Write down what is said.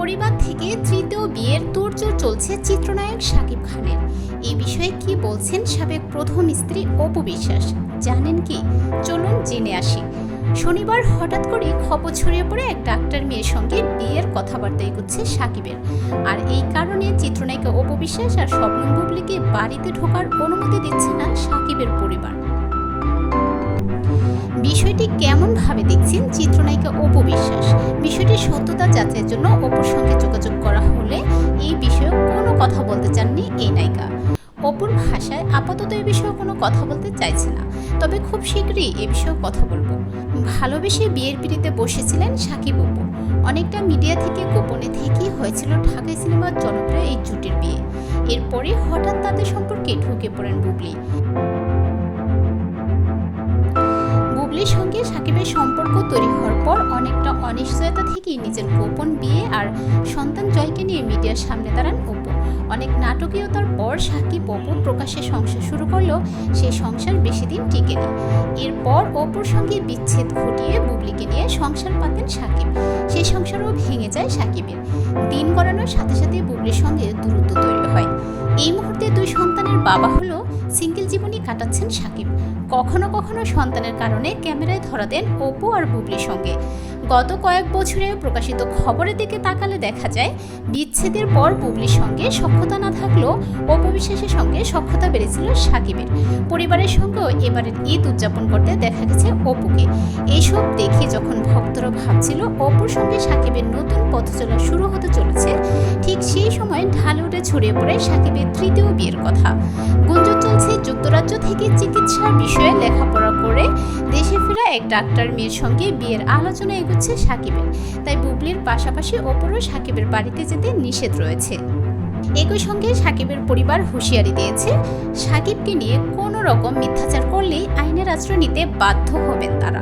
পরিবার থেকে তৃতীয় বিয়ের তোড়জোড় চলছে চিত্রনায়ক শাকিব খানের। এই বিষয়ে কি বলছেন সাবেক প্রথম স্ত্রী অপু বিশ্বাস, জানেন কি? চলুন জেনে আসি। শনিবার হঠাৎ করে খবর ছড়িয়ে পড়ে এক ডাক্তার মেয়ের সঙ্গে বিয়ের কথাবার্তা এগোচ্ছে শাকিবের। আর এই কারণে চিত্রনায়িকা অপু বিশ্বাস আর শবনম বুবলিকে বাড়িতে ঢোকার অনুমতি দিচ্ছে না শাকিবের পরিবার। বিষয়টি কেমন ভাবে দেখছেন চিত্রনায়িকা অপু বিশ্বাস? বিষয়টির সত্যতা যাচাইয়ের জন্য অপুর সঙ্গে যোগাযোগ করা হলে এই বিষয়ে কোনো কথা বলতে চাননি এই নায়িকা। অপুর ভাষায় আপাতত এ বিষয়ে কোনো কথা বলতে চাইছে না, তবে খুব শীঘ্রই এ বিষয়ে কথা বলবো। ভালোবেসে বিয়ের পিড়িতে বসেছিলেন শাকিব অপু। অনেকটা মিডিয়া থেকে গোপনে থেকেই হয়েছিল ঢাকাই সিনেমার জনপ্রিয় এই জুটির বিয়ে। এরপরে হঠাৎ তাদের সম্পর্কে ঢুকে পড়েন বুবলি। বুবলির সঙ্গে শাকিবের সম্পর্ক তৈরি হওয়ার পর অনেকটা অনিশ্চয়তা থেকেই নিজের গোপন বিয়ে আর সন্তান জয়কে নিয়ে মিডিয়ার সামনে দাঁড়ান অপু। অনেক নাটকীয়তার পর শাকিব অপু প্রকাশ্যে সংসার শুরু করলেও সেই সংসার বেশি দিন টিকেনি। এরপর অপুর সঙ্গে বিচ্ছেদ ঘটিয়ে বুবলিকে নিয়ে সংসার পাতেন শাকিব। সেই সংসারও ভেঙে যায় শাকিবের। দিন গড়ানোর সাথে সাথে বুবলির সঙ্গে দূরত্ব তৈরি হয়। এই মুহূর্তে দুই সন্তানের বাবা হলেও সিঙ্গেল জীবনই কাটাচ্ছেন শাকিব। কখনো কখনো সন্তানের কারণে ক্যামেরায় ধরা দেন অপু আর বুবলির সঙ্গে। গত কয়েক বছরে প্রকাশিত খবরের দিকে তাকালে দেখা যায় বিচ্ছেদের পর বুবলির সঙ্গে সখ্যতা না থাকলেও অপু বিশ্বাসের সঙ্গে সখ্যতা বেড়েছিল শাকিবের। পরিবারের সঙ্গেও এবারের ঈদ উদযাপন করতে দেখা গেছে অপুকে। এইসব দেখে যখন ভক্তরা ভাবছিল অপুর সঙ্গে শাকিবের নতুন পথ চলা শুরু হতে চলেছে, ঠিক সেই সময় ঢালিউডে ছড়িয়ে পড়ে শাকিবের তৃতীয় বিয়ের কথা। গুঞ্জন চলছে যুক্তরাজ্য থেকে চিকিৎসার বিষয়ে লেখাপড়া করে দেশে ফেরা এক ডাক্তার মেয়ের সঙ্গে বিয়ের আলোচনা এগোচ্ছে শাকিবের। তাই বুবলির পাশাপাশি অপুরও শাকিবের বাড়িতে যেতে নিষেধ রয়েছে। একই সঙ্গে শাকিবের পরিবার হুঁশিয়ারি দিয়েছে, শাকিবকে নিয়ে কোনো রকম মিথ্যাচার করলেই আইনের আশ্রয় নিতে বাধ্য হবেন তারা।